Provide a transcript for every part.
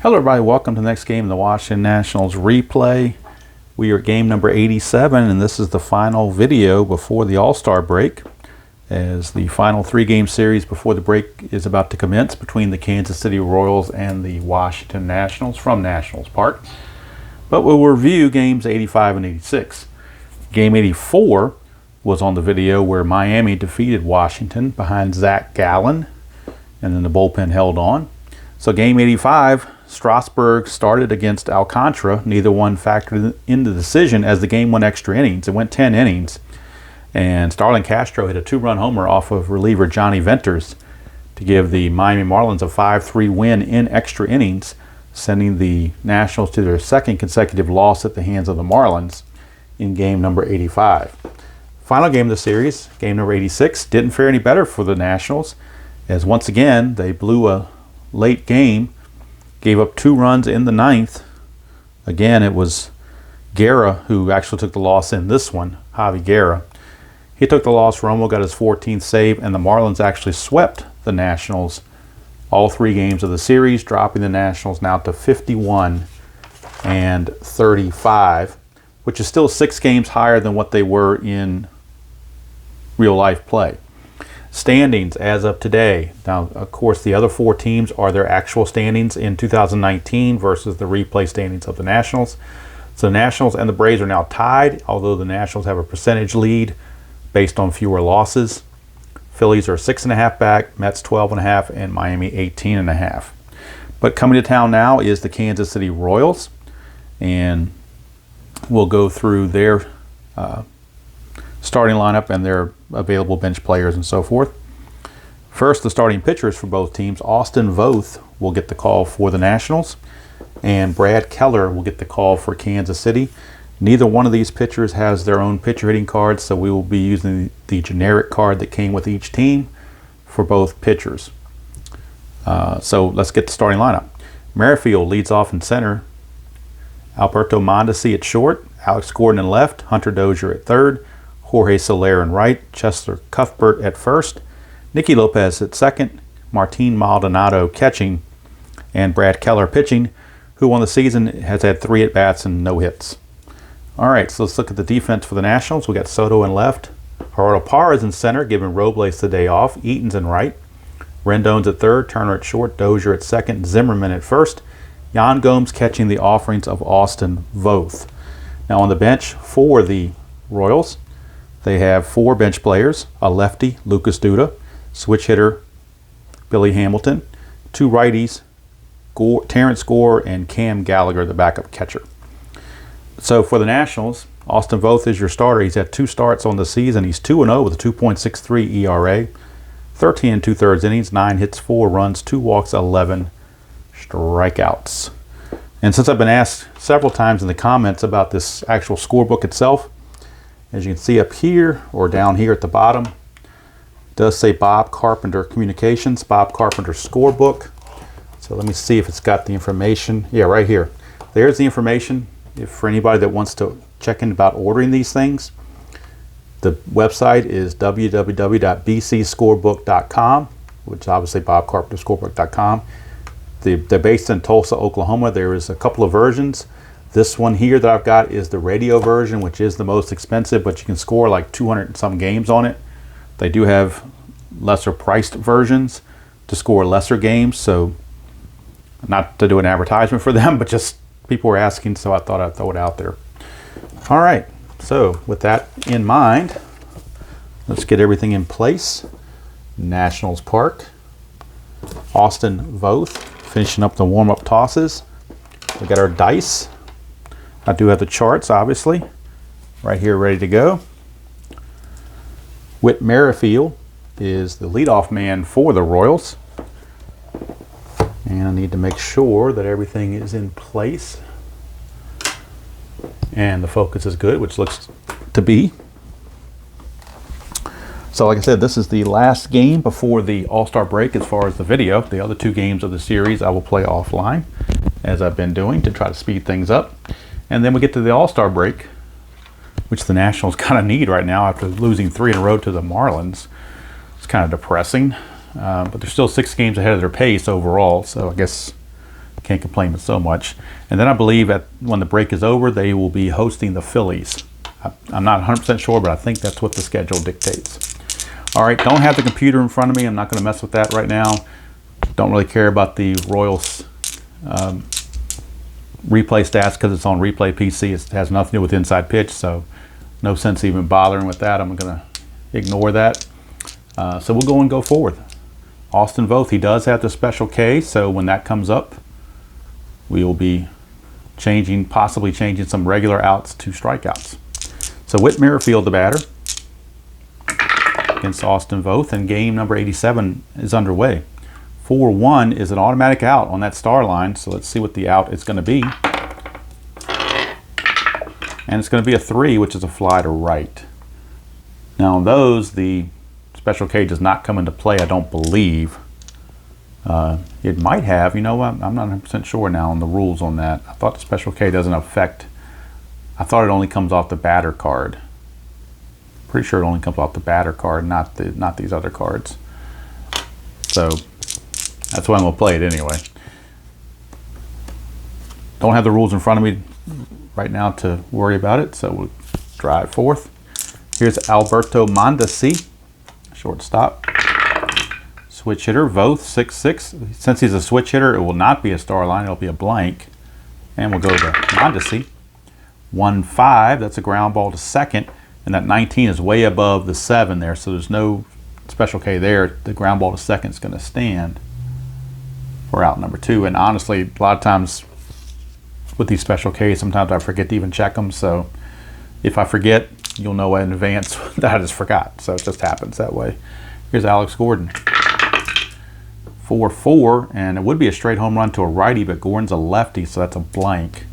Hello everybody, welcome to the next game of the Washington Nationals replay. We are at game number 87 and this is the final video before the All-Star break, as the final three-game series before the break is about to commence between the Kansas City Royals and the Washington Nationals from Nationals Park. But we'll review games 85 and 86. Game 84 was on the video where Miami defeated Washington behind Zach Gallen, and then the bullpen held on. So game 85, Strasburg started against Alcantara. Neither one factored in the decision as the game went extra innings. It went 10 innings. And Starlin Castro hit a two-run homer off of reliever Johnny Venters to give the Miami Marlins a 5-3 win in extra innings, sending the Nationals to their second consecutive loss at the hands of the Marlins in game number 85. Final game of the series, game number 86, didn't fare any better for the Nationals, as once again they blew a late game, gave up 2 runs in the 9th. Again, it was Guerra who actually took the loss in this one, Javi Guerra. He took the loss. Romo got his 14th save, and the Marlins actually swept the Nationals all 3 games of the series, dropping the Nationals now to 51 and 35, which is still 6 games higher than what they were in real life play. Standings as of today. Now, of course, the other 4 teams are their actual standings in 2019 versus the replay standings of the Nationals. So the Nationals and the Braves are now tied, although the Nationals have a percentage lead based on fewer losses. Phillies are 6.5 back, Mets 12.5, and Miami 18.5. But coming to town now is the Kansas City Royals, and we'll go through their starting lineup and their available bench players and so forth. First, the starting pitchers for both teams. Austin Voth will get the call for the Nationals, and Brad Keller will get the call for Kansas City. Neither one of these pitchers has their own pitcher hitting cards, so we will be using the generic card that came with each team for both pitchers. So let's get the starting lineup. Merrifield leads off in center. Alberto Mondesi at short. Alex Gordon in left. Hunter Dozier at third. Jorge Soler in right. Chester Cuthbert at first. Nicky Lopez at second. Martin Maldonado catching. And Brad Keller pitching, who on the season has had 3 at-bats and no hits. All right, so let's look at the defense for the Nationals. We got Soto in left. Gerardo Parra in center, giving Robles the day off. Eaton's in right. Rendon's at third. Turner at short. Dozier at second. Zimmerman at first. Yan Gomes catching the offerings of Austin Voth. Now on the bench for the Royals, they have 4 bench players. A lefty, Lucas Duda. Switch hitter, Billy Hamilton. 2 righties, Terrence Gore and Cam Gallagher, the backup catcher. So for the Nationals, Austin Voth is your starter. He's had 2 starts on the season. He's 2-0 with a 2.63 ERA, 13 2/3 innings, 9 hits, 4 runs, 2 walks, 11 strikeouts. And since I've been asked several times in the comments about this actual scorebook itself, as you can see up here or down here at the bottom, it does say Bob Carpenter Communications, Bob Carpenter scorebook. So let me see if it's got the information. Yeah, right here. There's the information. If for anybody that wants to check in about ordering these things, the website is www.bcscorebook.com, which is obviously bobcarpenterscorebook.com. They're based in Tulsa, Oklahoma. There is a couple of versions. This one here that I've got is the radio version, which is the most expensive, but you can score like 200 and some games on it. They do have lesser priced versions to score lesser games, so not to do an advertisement for them, but just people were asking, so I thought I'd throw it out there. All right, so with that in mind, let's get everything in place. Nationals Park. Austin Voth finishing up the warm-up tosses. We got our dice. I do have the charts, obviously, right here ready to go. Whit Merrifield is the leadoff man for the Royals. And I need to make sure that everything is in place. And the focus is good, which looks to be. So like I said, this is the last game before the All-Star break as far as the video. The other 2 games of the series I will play offline, as I've been doing to try to speed things up. And then we get to the All-Star break, which the Nationals kind of need right now after losing 3 in a row to the Marlins. It's kind of depressing. But they're still 6 games ahead of their pace overall, so I guess can't complain so much. And then I believe when the break is over, they will be hosting the Phillies. I'm not 100% sure, but I think that's what the schedule dictates. All right, don't have the computer in front of me. I'm not going to mess with that right now. Don't really care about the Royals replay stats because it's on Replay PC. It has nothing to do with Inside Pitch, so no sense even bothering with that. I'm going to ignore that. So we'll go forward. Austin Voth, he does have the Special K, so when that comes up, we will be possibly changing some regular outs to strikeouts. So Whit Merrifield, the batter, against Austin Voth, and game number 87 is underway. 4-1 is an automatic out on that star line, so let's see what the out is going to be. And it's going to be a 3, which is a fly to right. Now on those, the Special K does not come into play, I don't believe. It might have, you know what, I'm not 100% sure now on the rules on that. I thought the Special K doesn't affect, I thought it only comes off the batter card. Pretty sure it only comes off the batter card, not these other cards. So that's why I'm going to play it anyway. Don't have the rules in front of me right now to worry about it, so we'll drive forth. Here's Alberto Mondesi, shortstop. Switch hitter, Voth, 6'6". Since he's a switch hitter, it will not be a star line, it'll be a blank. And we'll go to Mondesi. 1-5, that's a ground ball to second. And that 19 is way above the 7 there, so there's no Special K there. The ground ball to second is going to stand for out number 2. And honestly, a lot of times with these Special Ks, sometimes I forget to even check them. So if I forget, you'll know in advance that I just forgot. So it just happens that way. Here's Alex Gordon. 4-4, and it would be a straight home run to a righty, but Gordon's a lefty, so that's a blank.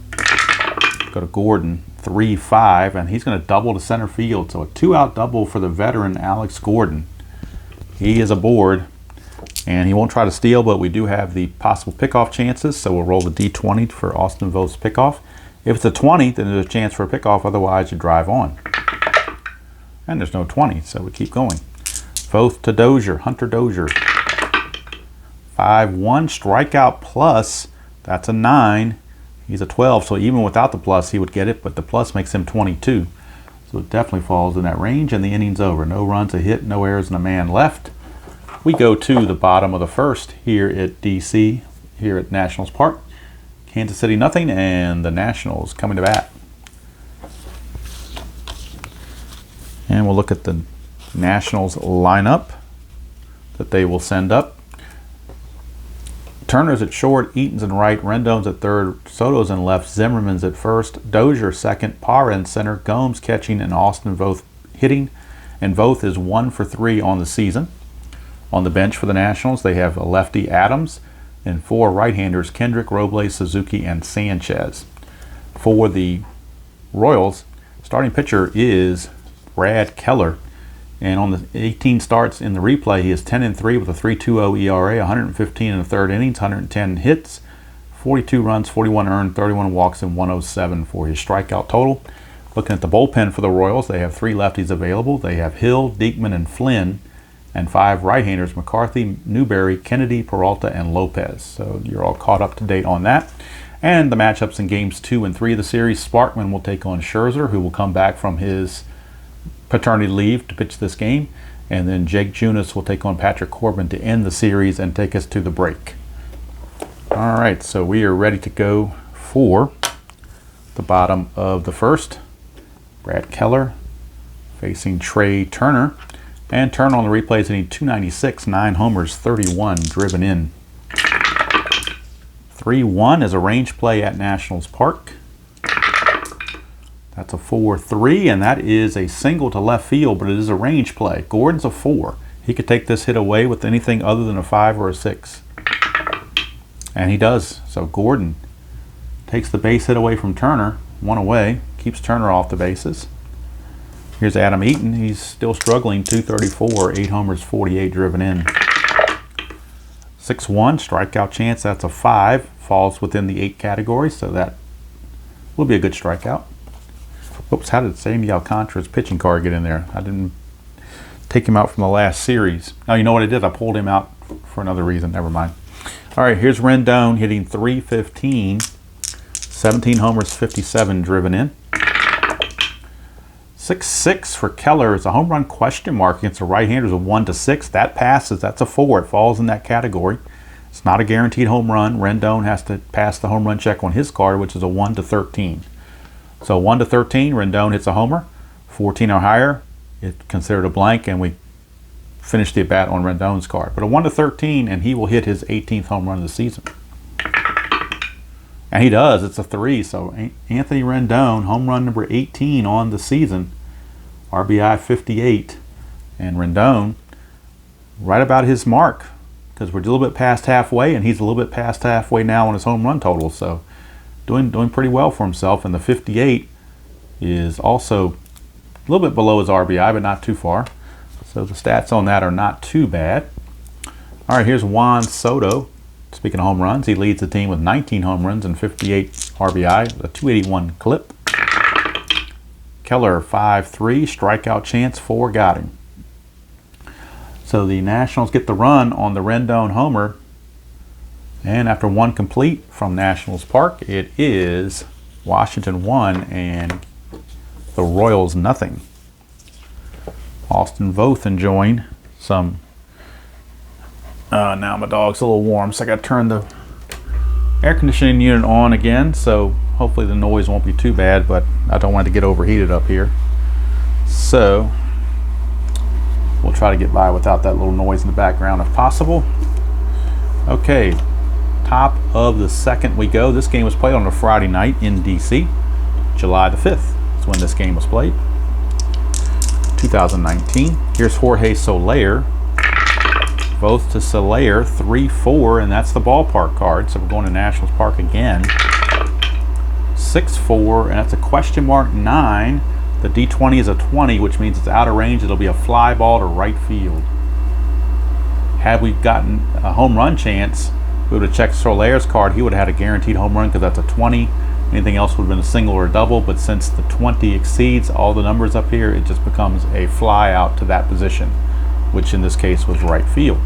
Go to Gordon. 3-5, and he's going to double to center field. So a 2-out double for the veteran Alex Gordon. He is aboard, and he won't try to steal, but we do have the possible pickoff chances. So we'll roll the D20 for Austin Voth's pickoff. If it's a 20, then there's a chance for a pickoff. Otherwise, you drive on. And there's no 20, so we keep going. Voth to Dozier, Hunter Dozier. 5-1, strikeout plus. That's a 9. He's a 12, so even without the plus, he would get it, but the plus makes him 22. So it definitely falls in that range, and the inning's over. No runs, a hit, no errors, and a man left. We go to the bottom of the first here at DC, here at Nationals Park. Kansas City nothing, and the Nationals coming to bat. And we'll look at the Nationals lineup that they will send up. Turner's at short, Eaton's in right, Rendon's at third, Soto's in left, Zimmerman's at first, Dozier second, Parra in center, Gomes catching, and Austin Voth hitting. And Voth is 1 for 3 on the season. On the bench for the Nationals, they have a lefty Adams and 4 right-handers, Kendrick, Robles, Suzuki, and Sanchez. For the Royals, starting pitcher is Brad Keller. And on the 18 starts in the replay, he is 10-3 with a 3.20 ERA, 115 in the third innings, 110 hits, 42 runs, 41 earned, 31 walks, and 107 for his strikeout total. Looking at the bullpen for the Royals, they have 3 lefties available. They have Hill, Diekman, and Flynn, and 5 right-handers, McCarthy, Newberry, Kennedy, Peralta, and Lopez. So you're all caught up to date on that. And the matchups in games 2 and 3 of the series, Sparkman will take on Scherzer, who will come back from his paternity leave to pitch this game, and then Jake Junis will take on Patrick Corbin to end the series and take us to the break. All right, so we are ready to go for the bottom of the first. Brad Keller facing Trey Turner, and Turner on the replays hitting .296, 9 homers, 31 driven in. 3-1 is a range play at Nationals Park. That's a 4-3, and that is a single to left field, but it is a range play. Gordon's a 4. He could take this hit away with anything other than a 5 or a 6. And he does. So Gordon takes the base hit away from Turner, 1 away, keeps Turner off the bases. Here's Adam Eaton. He's still struggling, 234, 8 homers, 48 driven in. 6-1, strikeout chance, that's a 5. Falls within the 8 category, so that will be a good strikeout. Oops, how did Sammy Alcantara's pitching card get in there? I didn't take him out from the last series. Oh, you know what I did? I pulled him out for another reason. Never mind. All right, here's Rendon hitting .315, 17 homers, 57 driven in. 6-6 for Keller is a home run question mark against the right-handers of 1-6. That passes. That's a 4. It falls in that category. It's not a guaranteed home run. Rendon has to pass the home run check on his card, which is a 1-13. So 1-13, Rendon hits a homer. 14 or higher, it's considered a blank, and we finish the at-bat on Rendon's card. But a 1-13, and he will hit his 18th home run of the season. And he does. It's a 3. So Anthony Rendon, home run number 18 on the season. RBI 58. And Rendon, right about his mark, because we're a little bit past halfway, and he's a little bit past halfway now on his home run total. So doing pretty well for himself. And the 58 is also a little bit below his RBI, but not too far. So the stats on that are not too bad. All right, here's Juan Soto. Speaking of home runs, he leads the team with 19 home runs and 58 RBI, a 281 clip. Keller, 5-3, strikeout chance, 4 got him. So the Nationals get the run on the Rendon homer. And after 1 complete from Nationals Park, it is Washington 1 and the Royals nothing. Austin Voth enjoying some. Now my dog's a little warm, so I got to turn the air conditioning unit on again, so hopefully the noise won't be too bad, but I don't want it to get overheated up here. So we'll try to get by without that little noise in the background if possible. Okay, top of the second we go. This game was played on a Friday night in DC. July the 5th is when this game was played. 2019. Here's Jorge Soler. Both to Soler, 3-4, and that's the ballpark card. So we're going to Nationals Park again. 6-4, and that's a question mark 9. The D20 is a 20, which means it's out of range. It'll be a fly ball to right field. Had we gotten a home run chance, we would have checked Soler's card. He would have had a guaranteed home run because that's a 20. Anything else would have been a single or a double, but since the 20 exceeds all the numbers up here, it just becomes a fly out to that position, which in this case was right field.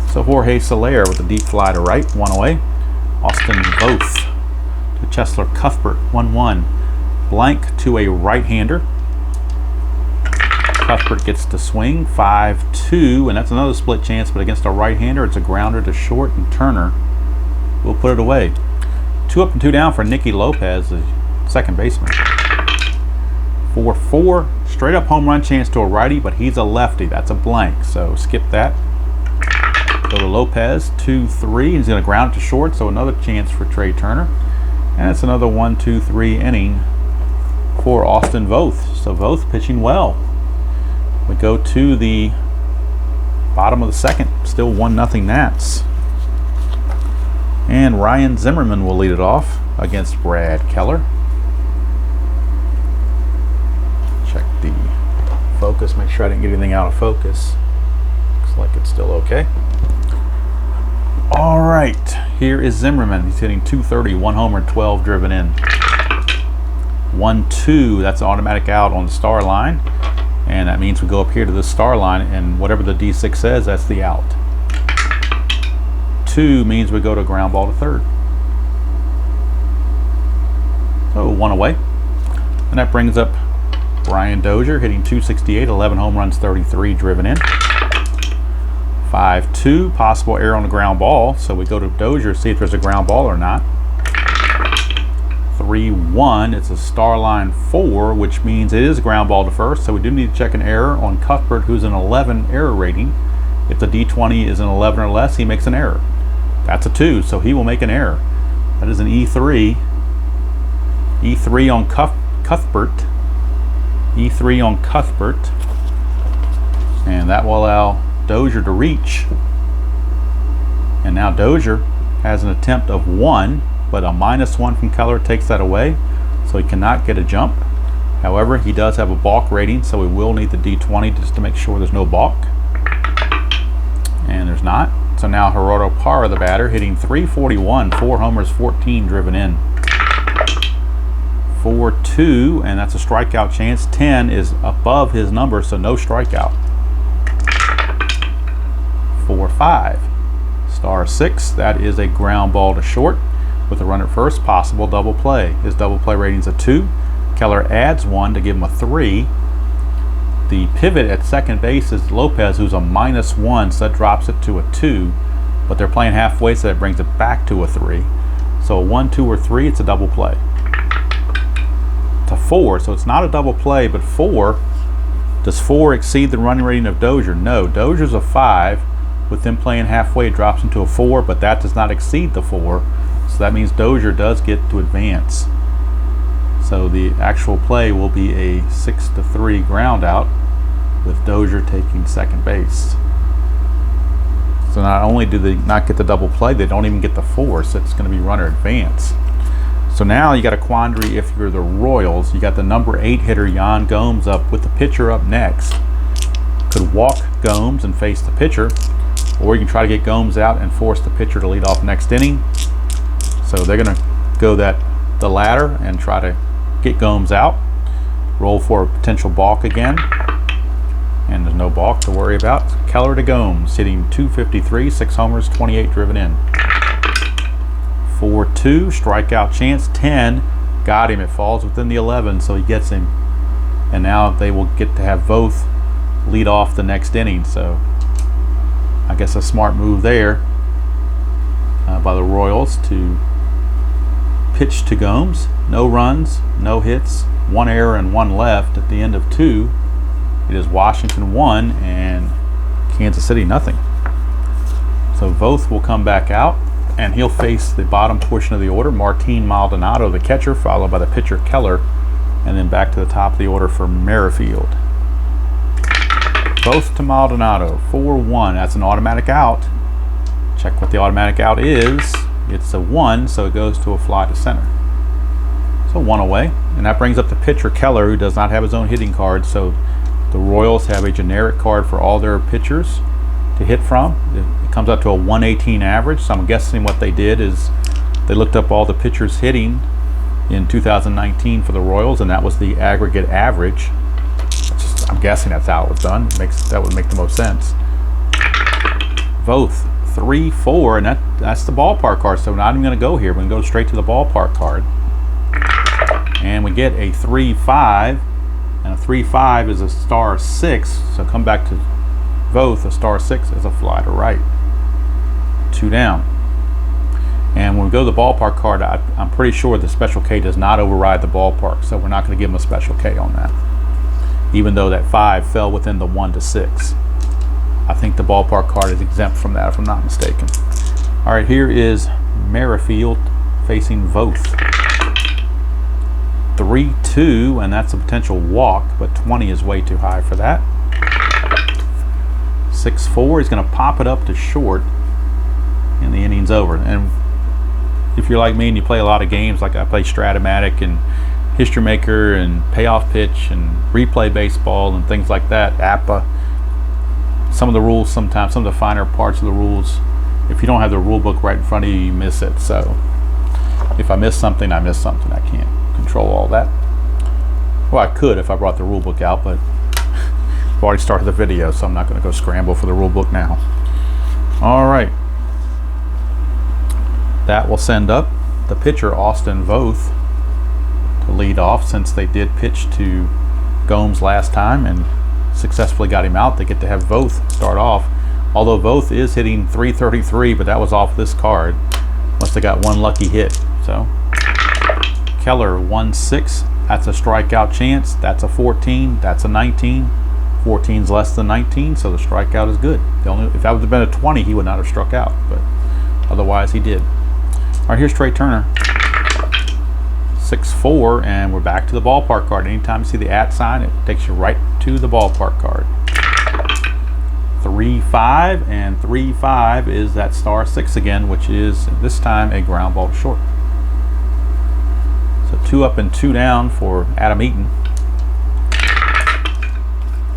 So Jorge Soler with a deep fly to right, 1 away. Austin Voth to Cheslor Cuthbert, 1-1. Blank to a right-hander. Cuthbert gets to swing, 5-2, and that's another split chance, but against a right-hander, it's a grounder to short, and Turner will put it away. 2 up and 2 down for Nicky Lopez, the second baseman. 4-4, straight up home run chance to a righty, but he's a lefty. That's a blank, so skip that. Go to Lopez, 2-3. He's going to ground it to short, so another chance for Trey Turner. And it's another 1-2-3 inning for Austin Voth. So Voth pitching well. We go to the bottom of the second, still 1-0 Nats. And Ryan Zimmerman will lead it off against Brad Keller. Check the focus, make sure I didn't get anything out of focus. Looks like it's still okay. All right, here is Zimmerman. He's hitting .230, 1 homer, 12 driven in. 1-2, that's an automatic out on the star line. And that means we go up here to the star line, and whatever the D6 says, that's the out. 2 means we go to ground ball to third. So 1 away. And that brings up Brian Dozier hitting .268, 11 home runs, 33 driven in. 5-2, possible error on the ground ball. So we go to Dozier, see if there's a ground ball or not. 3-1, it's a star line 4, which means it is a ground ball to first. So we do need to check an error on Cuthbert, who's an 11 error rating. If the D20 is an 11 or less, he makes an error. That's a 2, so he will make an error. That is an E3. E3 on Cuthbert. E3 on Cuthbert. And that will allow Dozier to reach. And now Dozier has an attempt of 1, but a -1 from Keller takes that away, so he cannot get a jump. However, he does have a balk rating, so we will need the D20 just to make sure there's no balk. And there's not. So now Gerardo Parra, the batter, hitting .341, 4 homers, 14 driven in. 4-2, and that's a strikeout chance. 10 is above his number, so no strikeout. 4-5. Star 6, that is a ground ball to short with a runner at first, possible double play. His double play rating's a 2. Keller adds 1 to give him a 3. The pivot at second base is Lopez, who's a -1, so that drops it to a 2. But they're playing halfway, so that brings it back to a 3. So a 1, 2, or 3, it's a double play. To 4, so it's not a double play, but 4. Does 4 exceed the running rating of Dozier? No, Dozier's a 5. With them playing halfway, it drops into a 4, but that does not exceed the 4. So that means Dozier does get to advance. So the actual play will be a 6-3 ground out with Dozier taking second base. So not only do they not get the double play, they don't even get the 4, so it's going to be runner advance. So now you got a quandary if you're the Royals. You got the number 8 hitter Yan Gomes up with the pitcher up next. Could walk Gomes and face the pitcher, or you can try to get Gomes out and force the pitcher to lead off next inning. So they're going to go the latter and try to get Gomes out. Roll for a potential balk again. And there's no balk to worry about. Keller to Gomes, hitting .253, 6 homers, 28 driven in. 4-2, strikeout chance, 10. Got him, it falls within the 11, so he gets him. And now they will get to have both lead off the next inning. So I guess a smart move there by the Royals to pitch to Gomes. No runs, no hits, 1 error and 1 left at the end of 2. It is Washington 1 and Kansas City nothing. So Voth will come back out, and he'll face the bottom portion of the order. Martin Maldonado, the catcher, followed by the pitcher Keller, and then back to the top of the order for Merrifield. Voth to Maldonado, 4-1. That's an automatic out. Check what the automatic out is. It's a 1, so it goes to a fly to center. So 1 away, and that brings up the pitcher Keller, who does not have his own hitting card. So the Royals have a generic card for all their pitchers to hit from. It comes out to a 118 average. So I'm guessing what they did is they looked up all the pitchers hitting in 2019 for the Royals, and that was the aggregate average. I'm guessing that's how it was done. That would make the most sense. Voth 3-4, and that's the ballpark card. So we're not even going to go here. We're going to go straight to the ballpark card, and we get a 3-5. And a 3-5 is a star 6, so come back to Voth, a star 6 is a fly to right. 2 down. And when we go to the ballpark card, I'm pretty sure the special K does not override the ballpark, so we're not going to give him a special K on that. Even though that 5 fell within the 1 to 6. I think the ballpark card is exempt from that if I'm not mistaken. All right, here is Merrifield facing Voth. 3-2, and that's a potential walk, but 20 is way too high for that. 6-4, he's going to pop it up to short, and the inning's over. And if you're like me and you play a lot of games, like I play Stratomatic and History Maker and Payoff Pitch and Replay Baseball and things like that, APA, some of the rules sometimes, some of the finer parts of the rules, if you don't have the rule book right in front of you, you miss it. So if I miss something, I miss something. I can't control all that. Well, I could if I brought the rule book out, but I've already started the video, so I'm not going to go scramble for the rule book now. All right, that will send up the pitcher Austin Voth to lead off. Since they did pitch to Gomes last time and successfully got him out, they get to have Voth start off. Although Voth is hitting .333, but that was off this card. Must have got one lucky hit. So Keller 1-6, that's a strikeout chance. That's a 14, that's a 19. 14's less than 19, so the strikeout is good. If that would have been a 20, he would not have struck out, but otherwise he did. All right, here's Trey Turner. 6-4, and we're back to the ballpark card. Anytime you see the @ sign, it takes you right to the ballpark card. 3-5, and 3-5 is that star 6 again, which is this time a ground ball to short. So 2 up and 2 down for Adam Eaton.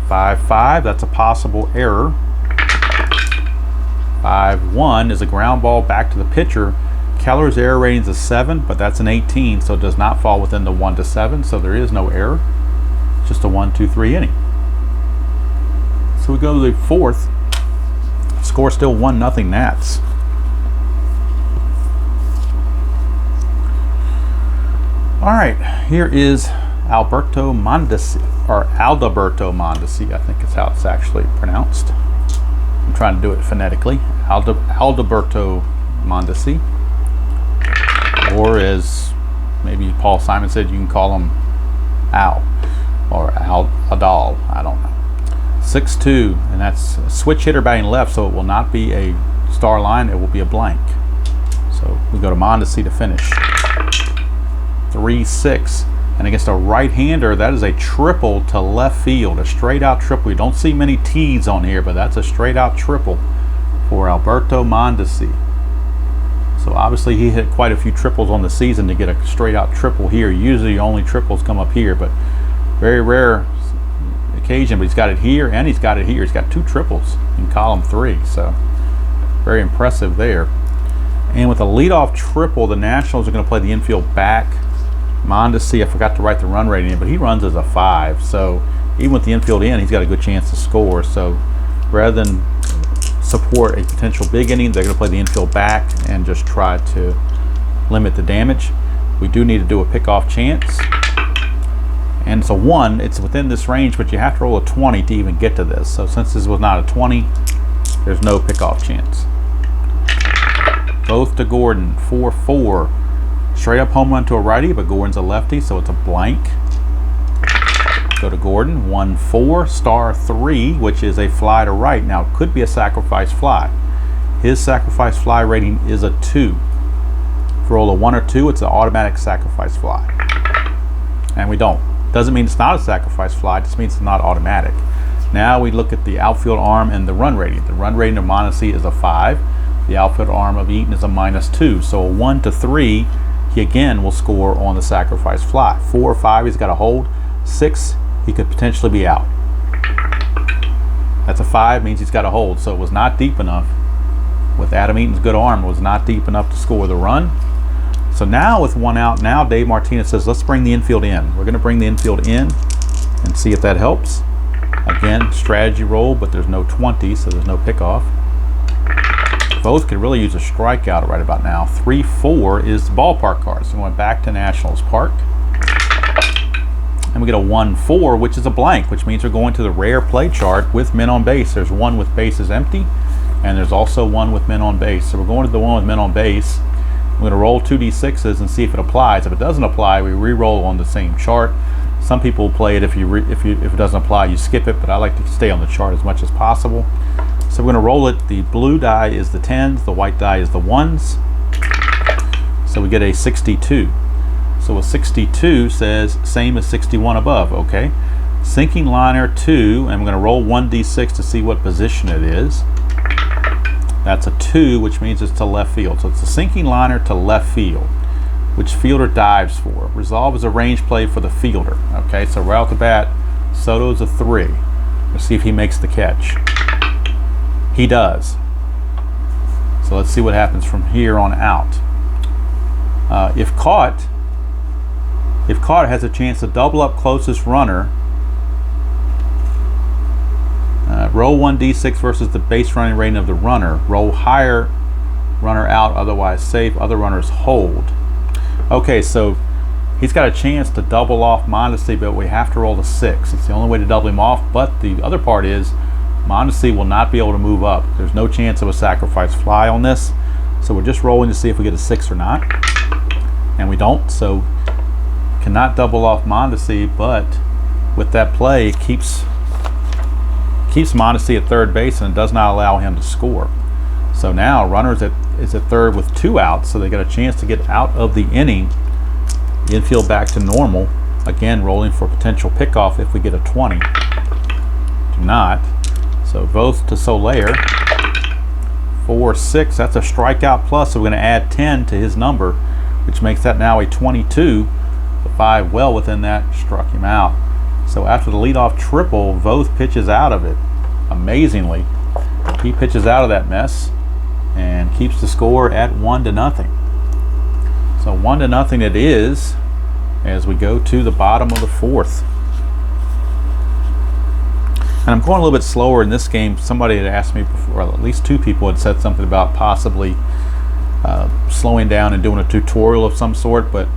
5-5, that's a possible error. 5-1 is a ground ball back to the pitcher. Keller's error rating is a 7, but that's an 18, so it does not fall within the 1 to 7, so there is no error. It's just a 1-2-3 inning. So we go to the 4th. Score still 1-0 Nats. All right, here is Alberto Mondesi, or Aldaberto Mondesi, I think is how it's actually pronounced. I'm trying to do it phonetically. Aldaberto Mondesi, or as maybe Paul Simon said, you can call him Al, or Adal, I don't know. 6'2", and that's a switch hitter batting left, so it will not be a star line, it will be a blank. So we go to Mondesi to finish. 3-6, and against a right-hander, that is a triple to left field, a straight-out triple. You don't see many T's on here, but that's a straight-out triple for Alberto Mondesi. So obviously he hit quite a few triples on the season to get a straight-out triple here. Usually only triples come up here, but very rare occasion. But he's got it here and he's got it here. He's got 2 triples in column 3, so very impressive there. And with a leadoff triple, the Nationals are going to play the infield back. Mondesi, I forgot to write the run rating in, but he runs as a 5. So even with the infield in, he's got a good chance to score. So rather than support a potential big inning, they're going to play the infield back and just try to limit the damage. We do need to do a pickoff chance. And it's a 1. It's within this range, but you have to roll a 20 to even get to this. So since this was not a 20, there's no pickoff chance. Both to Gordon, 4-4. Straight up home run to a righty, but Gordon's a lefty, so it's a blank. Go to Gordon, 1-4, star 3, which is a fly to right. Now, it could be a sacrifice fly. His sacrifice fly rating is a 2. If you roll a 1 or 2, it's an automatic sacrifice fly. And we don't. Doesn't mean it's not a sacrifice fly, it just means it's not automatic. Now we look at the outfield arm and the run rating. The run rating of Mondesi is a 5. The outfield arm of Eaton is a -2. So a 1 to 3, he again will score on the sacrifice fly. 4 or 5, he's got to hold. 6, he could potentially be out. That's a 5, means he's got to hold. So it was not deep enough. With Adam Eaton's good arm, it was not deep enough to score the run. So now with 1 out, now Dave Martinez says, let's bring the infield in. We're going to bring the infield in and see if that helps. Again, strategy roll, but there's no 20, so there's no pickoff. Both could really use a strikeout right about now. 3-4 is the ballpark card. So we went back to Nationals Park. And we get a 1-4, which is a blank, which means we're going to the rare play chart with men on base. There's 1 with bases empty, and there's also 1 with men on base. So we're going to the 1 with men on base. I'm going to roll 2d6s and see if it applies. If it doesn't apply, we re-roll on the same chart. Some people play it if it doesn't apply, you skip it, but I like to stay on the chart as much as possible. So we're going to roll it. The blue die is the 10s, the white die is the 1s. So we get a 62. So a 62 says same as 61 above, okay. Sinking liner 2, and we're going to roll 1d6 to see what position it is. That's a 2, which means it's to left field. So it's a sinking liner to left field. Which fielder dives for? Resolve is a range play for the fielder. Okay, so right off the bat, Soto's a 3. Let's see if he makes the catch. He does. So let's see what happens from here on out. If caught, it has a chance to double up closest runner. Roll 1d6 versus the base running rating of the runner. Roll higher, runner out, otherwise safe. Other runners hold. Okay, so he's got a chance to double off Mondesi, but we have to roll a 6. It's the only way to double him off, but the other part is Mondesi will not be able to move up. There's no chance of a sacrifice fly on this, so we're just rolling to see if we get a 6 or not, and we don't, so cannot double off Mondesi, but with that play, it keeps Mondesi at third base and does not allow him to score. So now runners is at third with 2 outs, so they got a chance to get out of the inning. The infield back to normal. Again, rolling for potential pickoff if we get a 20. Do not. So both to Soler. 4-6. That's a strikeout plus, so we're going to add 10 to his number, which makes that now a 22. The 5 well within that struck him out. So after the leadoff triple, Voth pitches out of it. Amazingly, he pitches out of that mess and keeps the score at 1-0. So 1-0 it is as we go to the bottom of the 4th. And I'm going a little bit slower in this game. Somebody had asked me before, or at least 2 people had said something about possibly slowing down and doing a tutorial of some sort, but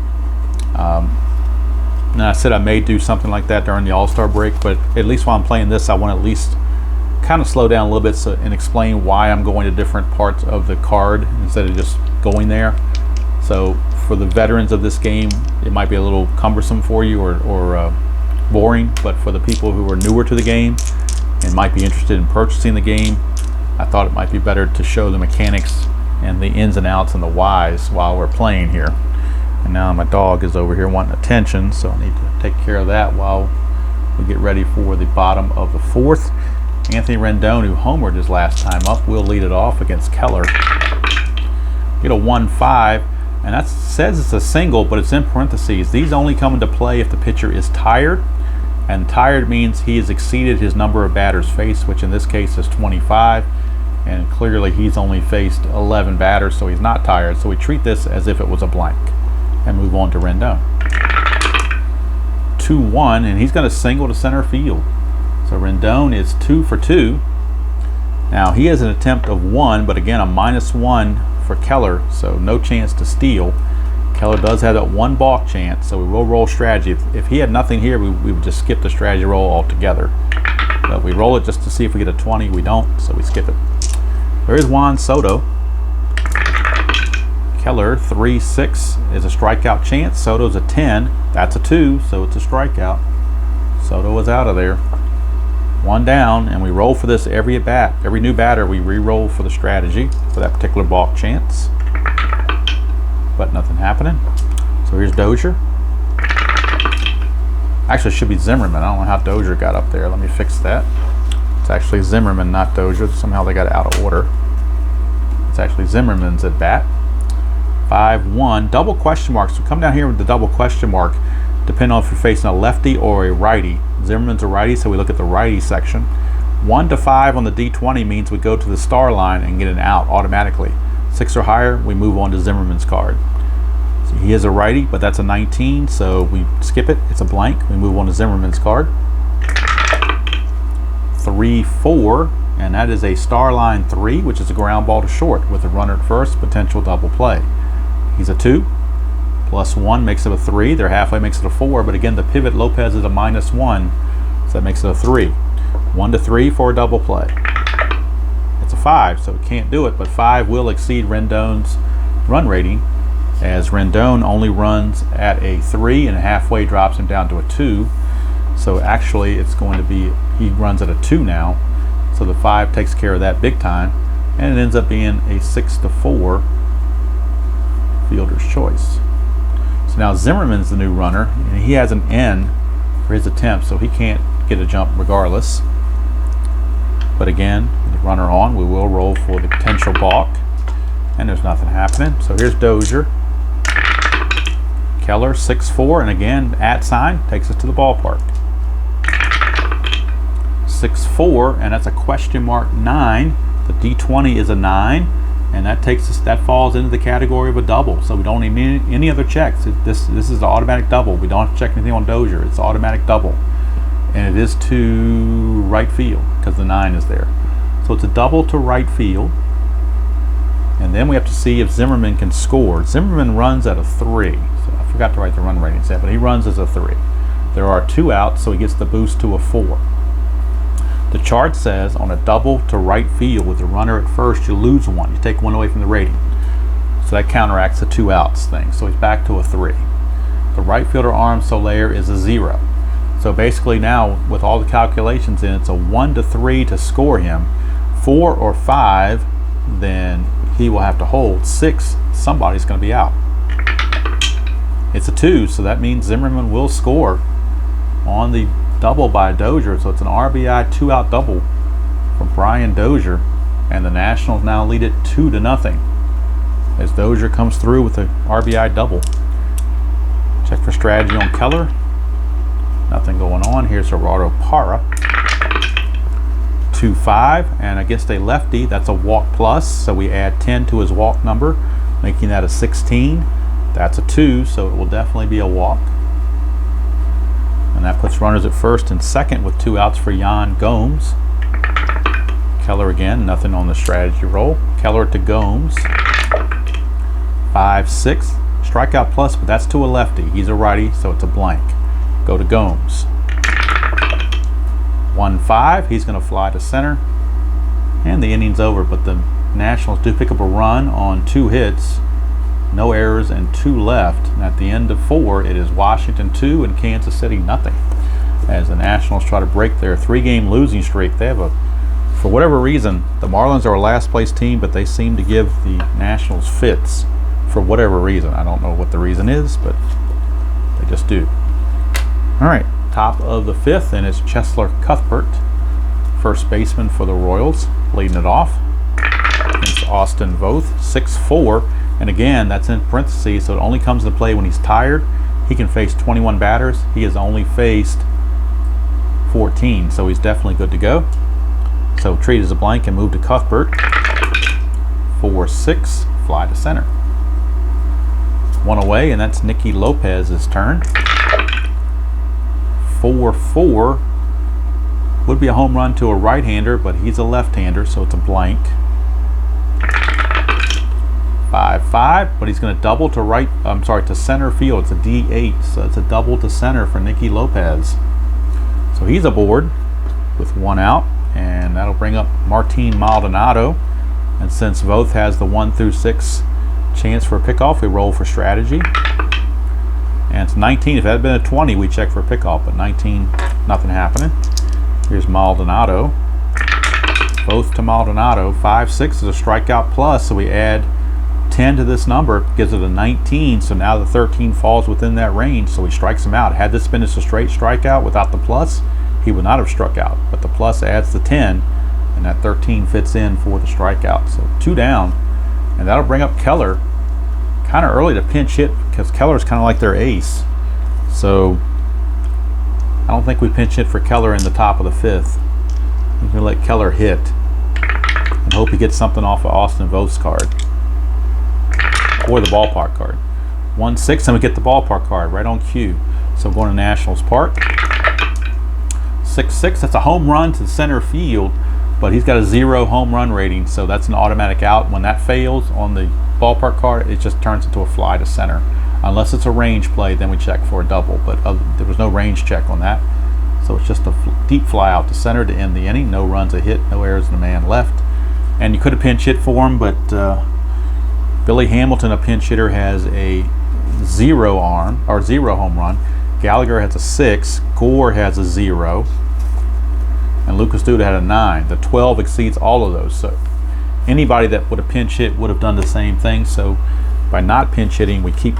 And I said I may do something like that during the All-Star break, but at least while I'm playing this, I want to at least kind of slow down a little bit and explain why I'm going to different parts of the card instead of just going there. So for the veterans of this game, it might be a little cumbersome for you or boring, but for the people who are newer to the game and might be interested in purchasing the game, I thought it might be better to show the mechanics and the ins and outs and the whys while we're playing here. And now my dog is over here wanting attention, so I need to take care of that while we get ready for the bottom of the fourth. Anthony Rendon, who homered his last time up, will lead it off against Keller. Get a 1-5, and that says it's a single, but it's in parentheses. These only come into play if the pitcher is tired, and tired means he has exceeded his number of batters faced, which in this case is 25, and clearly he's only faced 11 batters, so he's not tired. So we treat this as if it was a blank and move on to Rendon. 2-1, and he's going to single to center field. So Rendon is 2 for 2. Now he has an attempt of 1, but again a -1 for Keller, so no chance to steal. Keller does have that 1 balk chance, so we will roll strategy. If he had nothing here, we would just skip the strategy roll altogether. But we roll it just to see if we get a 20. We don't, so we skip it. There is Juan Soto. Keller 3-6 is a strikeout chance. Soto's a 10. That's a 2, so it's a strikeout. Soto is out of there. 1 down, and we roll for this every at bat. Every new batter, we re-roll for the strategy for that particular balk chance. But nothing happening. So here's Dozier. Actually, it should be Zimmerman. I don't know how Dozier got up there. Let me fix that. It's actually Zimmerman, not Dozier. Somehow they got it out of order. It's actually Zimmerman's at bat. 5-1, double question mark. So come down here with the double question mark, depending on if you're facing a lefty or a righty. Zimmerman's a righty, so we look at the righty section. 1 to 5 on the D20 means we go to the star line and get an out automatically. 6 or higher, we move on to Zimmerman's card. So he is a righty, but that's a 19, so we skip it. It's a blank. We move on to Zimmerman's card. 3-4, and that is a star line 3, which is a ground ball to short with a runner at first, potential double play. He's a 2, plus 1 makes it a 3. They're halfway, makes it a 4, but again, the pivot Lopez is a -1, so that makes it a 3. 1 to 3 for a double play. It's a 5, so it can't do it, but 5 will exceed Rendon's run rating, as Rendon only runs at a 3 and halfway drops him down to a 2. So actually, it's going to be, he runs at a 2 now, so the 5 takes care of that big time, and it ends up being a 6-4 fielder's choice. So now Zimmerman's the new runner, and he has an N for his attempt, so he can't get a jump regardless. But again, with the runner on, we will roll for the potential balk, and there's nothing happening. So here's Dozier. Keller 6-4, and again, @ sign takes us to the ballpark. 6-4, and that's a question mark 9. The D20 is a 9. And that takes us, that falls into the category of a double. So we don't need any other checks. This is the automatic double. We don't have to check anything on Dozier. It's automatic double. And it is to right field because the 9 is there. So it's a double to right field. And then we have to see if Zimmerman can score. Zimmerman runs at a 3. So I forgot to write the run rating set, but he runs as a 3. There are 2 outs, so he gets the boost to a 4. The chart says on a double to right field with the runner at first, you lose 1. You take 1 away from the rating. So that counteracts the 2 outs thing. So he's back to a 3. The right fielder arm Soler is a 0. So basically now, with all the calculations in, it's a 1 to 3 to score him. 4 or 5, then he will have to hold. 6, somebody's going to be out. It's a 2, so that means Zimmerman will score on the double by Dozier, so it's an RBI 2-out double from Brian Dozier, and the Nationals now lead it 2-0 as Dozier comes through with a RBI double. Check for strategy on Keller. Nothing going on. Here's Gerardo Parra. 2-5, and against a lefty, that's a walk plus, so we add 10 to his walk number, making that a 16. That's a 2, so it will definitely be a walk. And that puts runners at first and second with 2 outs for Yan Gomes. Keller again, nothing on the strategy roll. Keller to Gomes. 5-6, Strikeout plus, but that's to a lefty. He's a righty, so it's a blank. Go to Gomes. 1-5. He's going to fly to center. And the inning's over, but the Nationals do pick up a run on 2 hits. No errors and 2 left. And at the end of 4, it is Washington 2 and Kansas City nothing. As the Nationals try to break their 3-game losing streak. They have for whatever reason, the Marlins are a last place team, but they seem to give the Nationals fits for whatever reason. I don't know what the reason is, but they just do. All right, top of the 5th, and it's Cheslor Cuthbert, first baseman for the Royals, leading it off. It's Austin Voth, 6'4", and again, that's in parentheses, so it only comes into play when he's tired. He can face 21 batters. He has only faced 14, so he's definitely good to go. So treat as a blank and move to Cuthbert. 4-6, fly to center. 1 away, and that's Nicky Lopez's turn. 4-4 would be a home run to a right-hander, but he's a left-hander, so it's a blank. 5-5, but he's going to double to center field. It's a D8, so it's a double to center for Nicky Lopez. So he's aboard with 1 out, and that'll bring up Martin Maldonado. And since Voth has the 1 through 6 chance for a pickoff, we roll for strategy. And it's 19. If it had been a 20, we check for a pickoff, but 19, nothing happening. Here's Maldonado. Voth to Maldonado. 5-6 is a strikeout plus, so we add 10 to this number, gives it a 19, so now the 13 falls within that range, so he strikes him out. Had this been just a straight strikeout without the plus, he would not have struck out, but the plus adds the 10, and that 13 fits in for the strikeout. So 2 down, and that'll bring up Keller. Kind of early to pinch hit because Keller's kind of like their ace, so I don't think we pinch hit for Keller in the top of the 5th. We're going to let Keller hit and hope he gets something off of Austin Voth's card. Or the ballpark card. 1-6, and we get the ballpark card right on cue. So I'm going to Nationals Park. 6-6, that's a home run to center field, but he's got a 0 home run rating, so that's an automatic out. When that fails on the ballpark card, it just turns into a fly to center. Unless it's a range play, then we check for a double, but there was no range check on that. So it's just a deep fly out to center to end the inning. No runs, a hit, no errors, and a man left. And you could have pinch hit for him, but Billy Hamilton, a pinch hitter, has a 0 home run. Gallagher has a 6. Gore has a 0. And Lucas Duda had a 9. The 12 exceeds all of those. So anybody that would have pinch hit would have done the same thing. So by not pinch hitting, we keep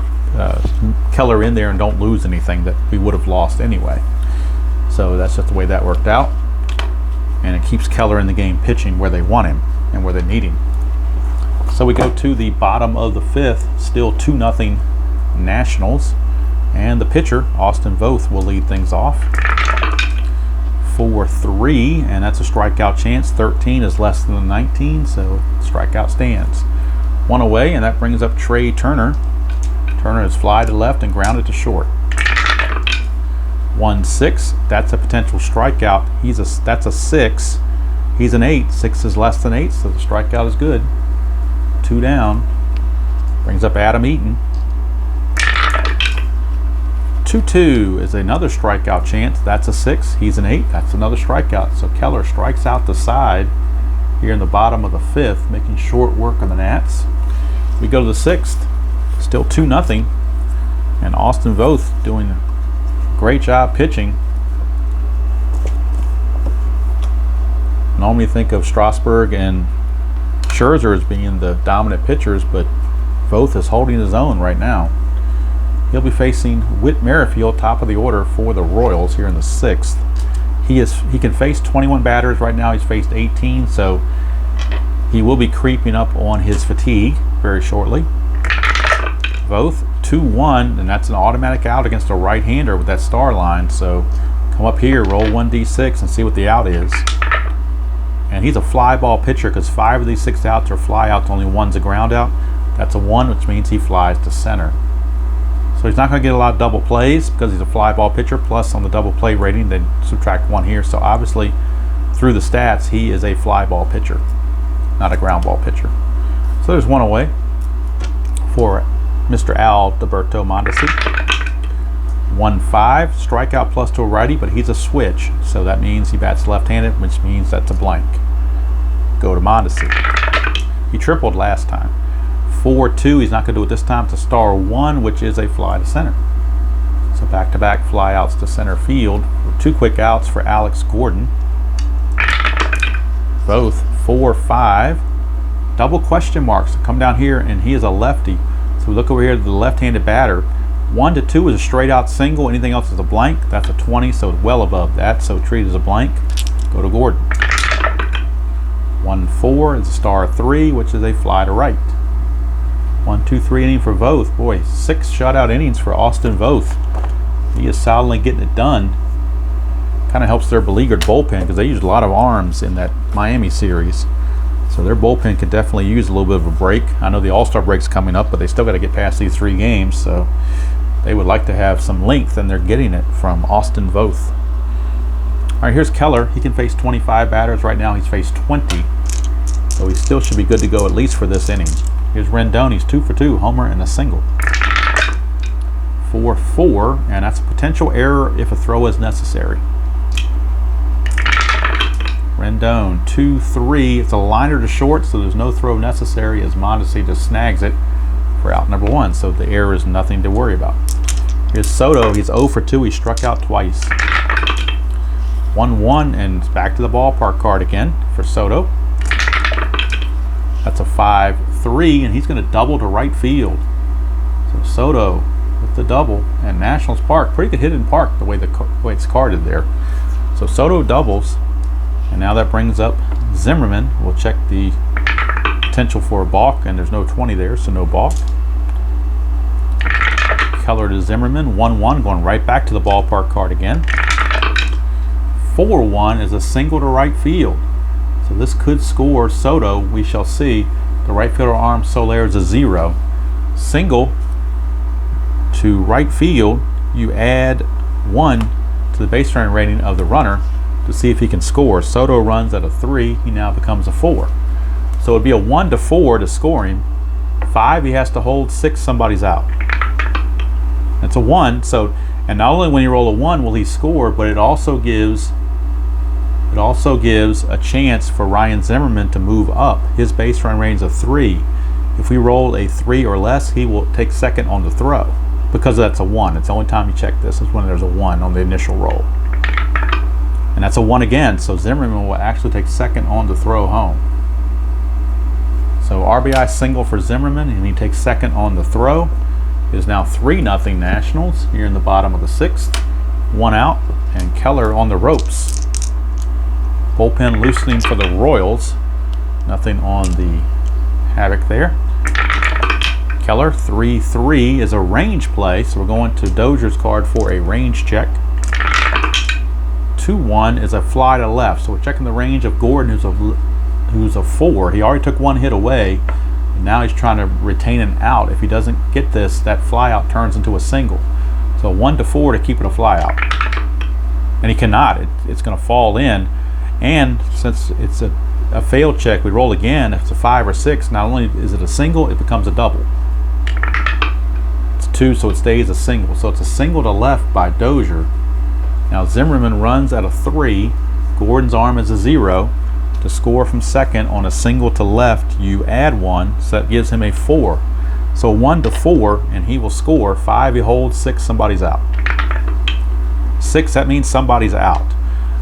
Keller in there and don't lose anything that we would have lost anyway. So that's just the way that worked out. And it keeps Keller in the game pitching where they want him and where they need him. So we go to the bottom of the 5th, still 2-0 Nationals. And the pitcher, Austin Voth, will lead things off. 4-3, and that's a strikeout chance. 13 is less than the 19, so strikeout stands. 1 away, and that brings up Trey Turner. Turner is fly to left and grounded to short. 1-6, that's a potential strikeout. That's a 6. He's an 8. 6 is less than 8, so the strikeout is good. 2 down. Brings up Adam Eaton. 2-2 is another strikeout chance. That's a 6. He's an 8. That's another strikeout. So Keller strikes out the side here in the bottom of the 5th, making short work of the Nats. We go to the 6th. Still 2-0. And Austin Voth doing a great job pitching. Normally think of Strasburg and Scherzer as being the dominant pitchers, but Voth is holding his own right now. He'll be facing Whit Merrifield, top of the order for the Royals here in the 6th. He can face 21 batters. Right now he's faced 18, so he will be creeping up on his fatigue very shortly. Voth, 2-1, and that's an automatic out against a right-hander with that star line. So come up here, roll 1d6 and see what the out is. And he's a fly ball pitcher because 5 of these 6 outs are fly outs, only 1's a ground out. That's a 1, which means he flies to center. So he's not going to get a lot of double plays because he's a fly ball pitcher. Plus on the double play rating, they subtract 1 here. So obviously through the stats, he is a fly ball pitcher, not a ground ball pitcher. So there's 1 away for Mr. Alberto Mondesi. 1-5, strikeout plus to a righty, but he's a switch, so that means he bats left-handed, which means that's a blank. Go to Mondesi. He tripled last time. 4-2, he's not going to do it this time. It's a star 1, which is a fly to center. So back-to-back fly outs to center field with 2 quick outs for Alex Gordon. Both 4-5. Double question marks come down here, and he is a lefty. So we look over here to the left-handed batter. 1-2 is a straight out single. Anything else is a blank. That's a 20, so it's well above that. So treat it as a blank. Go to Gordon. 1-4 is a star 3, which is a fly to right. 1-2-3 inning for Voth. Boy, 6 shutout innings for Austin Voth. He is solidly getting it done. Kind of helps their beleaguered bullpen because they used a lot of arms in that Miami series. So their bullpen could definitely use a little bit of a break. I know the All-Star break's coming up, but they still got to get past these 3 games. So they would like to have some length, and they're getting it from Austin Voth. All right, here's Keller. He can face 25 batters. Right now he's faced 20. So he still should be good to go at least for this inning. Here's Rendon. He's 2 for 2, homer and a single. 4-4, and that's a potential error if a throw is necessary. Rendon, 2-3. It's a liner to short, so there's no throw necessary as Mondesi just snags it for out number 1. So the error is nothing to worry about. Here's Soto. He's 0 for 2. He struck out twice. 1-1, and it's back to the ballpark card again for Soto. That's a 5-3, and he's going to double to right field. So Soto with the double, and Nationals Park, pretty good hit in park the way it's carded there. So Soto doubles, and now that brings up Zimmerman. We'll check the potential for a balk, and there's no 20 there, so no balk. Keller to Zimmerman, 1-1, going right back to the ballpark card again. 4-1 is a single to right field. So this could score Soto. We shall see. The right fielder arm Soler is a 0. Single to right field, you add 1 to the base running rating of the runner to see if he can score. Soto runs at a 3. He now becomes a 4. So it'd be a 1-4 to score him. 5, he has to hold. 6, somebody's out. It's a 1. So, and not only when you roll a 1 will he score, but it also gives a chance for Ryan Zimmerman to move up. His base run range of 3. If we roll a 3 or less, he will take second on the throw. Because that's a 1. It's the only time you check this is when there's a 1 on the initial roll. And that's a 1 again, so Zimmerman will actually take second on the throw home. So RBI single for Zimmerman, and he takes second on the throw. It is now 3-0 Nationals here in the bottom of the 6th. 1 out, and Keller on the ropes. Bullpen loosening for the Royals. Nothing on the havoc there. Keller, 3-3 is a range play, so we're going to Dozier's card for a range check. 2-1 is a fly to left, so we're checking the range of Gordon, who's a 4. He already took 1 hit away, and now he's trying to retain an out. If he doesn't get this, that fly out turns into a single. So 1-4 to keep it a fly out. And he cannot. It's going to fall in, and since it's a failed check, we roll again. If it's a 5 or 6, not only is it a single, it becomes a double. 2, so it stays a single. So it's a single to left by Dozier. Now Zimmerman runs at a 3. Gordon's arm is a 0. To score from second on a single to left, you add 1, so that gives him a 4. So 1-4, and he will score. 5, he holds. 6, somebody's out. 6, that means somebody's out.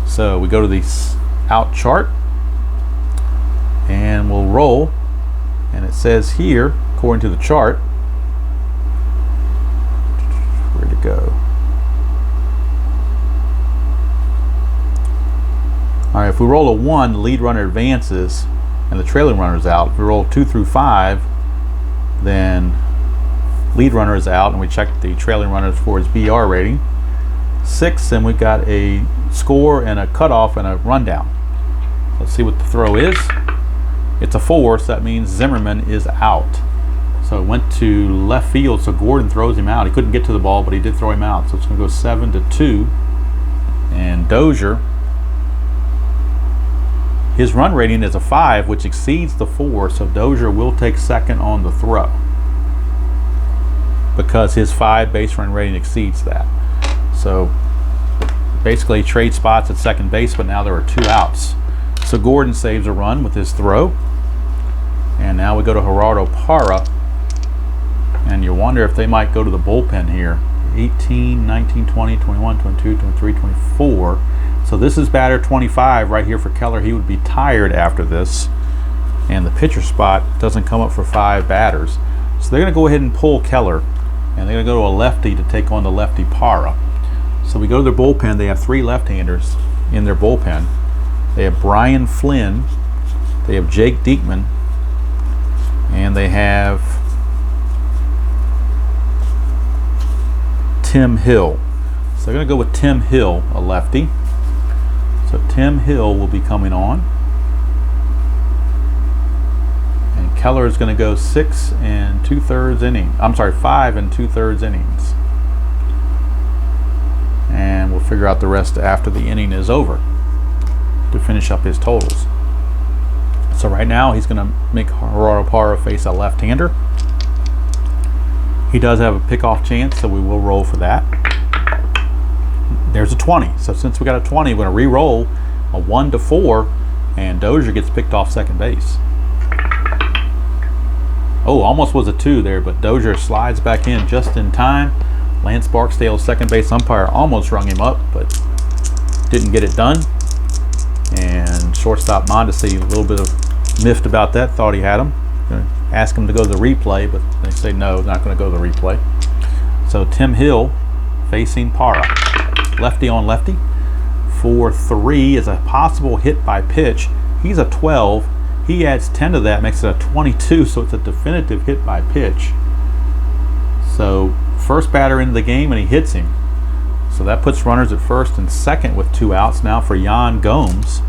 So we go to the out chart, and we'll roll. And it says here, according to the chart, where'd it go? All right, if we roll a 1, the lead runner advances and the trailing runner's out. If we roll 2 through 5, then lead runner is out, and we check the trailing runners for his BR rating. 6, and we've got a score and a cutoff and a rundown. Let's see what the throw is. It's a 4, so that means Zimmerman is out. So it went to left field, so Gordon throws him out. He couldn't get to the ball, but he did throw him out. So it's going to go 7-2. And Dozier, his run rating is a 5, which exceeds the 4, so Dozier will take second on the throw. because his 5 base run rating exceeds that. So basically trade spots at second base, but now there are 2 outs. So Gordon saves a run with his throw. And now we go to Gerardo Parra. And you wonder if they might go to the bullpen here. 18, 19, 20, 21, 22, 23, 24. So this is batter 25 right here for Keller. He would be tired after this. And the pitcher spot doesn't come up for 5 batters. So they're going to go ahead and pull Keller. And they're going to go to a lefty to take on the lefty Parra. So we go to their bullpen. They have 3 left-handers in their bullpen. They have Brian Flynn. They have Jake Diekman. And they have Tim Hill. So they're going to go with Tim Hill, a lefty. So Tim Hill will be coming on. And Keller is going to go 6 2/3 innings. I'm sorry, 5 2/3 innings. And we'll figure out the rest after the inning is over to finish up his totals. So right now he's going to make Gerardo Parra face a left-hander. He does have a pickoff chance, so we will roll for that. There's a 20. So since we got a 20, we're going to re-roll a 1-4, and Dozier gets picked off second base. Oh, almost was a 2 there, but Dozier slides back in just in time. Lance Barksdale, second base umpire, almost rung him up, but didn't get it done. And shortstop Mondesi, a little bit of miffed about that, thought he had him. Gonna ask him to go to the replay, but they say no, not going to go to the replay. So Tim Hill facing Parra. Lefty on lefty. 4-3 is a possible hit by pitch. He's a 12. He adds 10 to that, makes it a 22, so it's a definitive hit by pitch. So first batter into the game, and he hits him. So that puts runners at first and second with 2 outs. Now for Yan Gomes.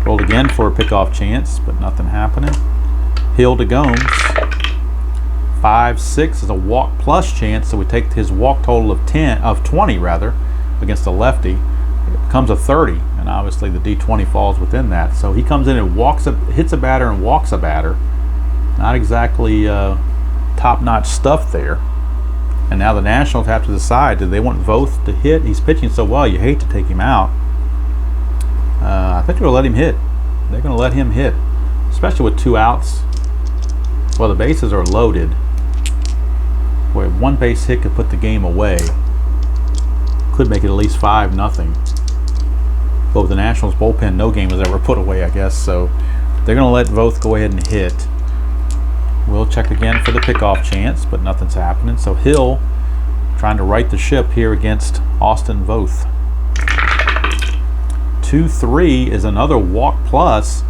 Rolled again for a pickoff chance, but nothing happening. Hill to Gomes. 5-6 is a walk plus chance, so we take his walk total of 20 rather, against a lefty. It becomes a 30, and obviously the D20 falls within that. So he comes in and hits a batter and walks a batter. Not exactly top-notch stuff there. And now the Nationals have to decide, do they want Voth to hit? He's pitching so well, you hate to take him out. I think they're going to let him hit. They're going to let him hit, especially with 2 outs. Well, the bases are loaded. Boy, 1 base hit could put the game away. Could make it at least 5-0. But with the Nationals bullpen, no game was ever put away, I guess. So they're going to let Voth go ahead and hit. We'll check again for the pickoff chance, but nothing's happening. So Hill trying to right the ship here against Austin Voth. 2-3 is another walk plus.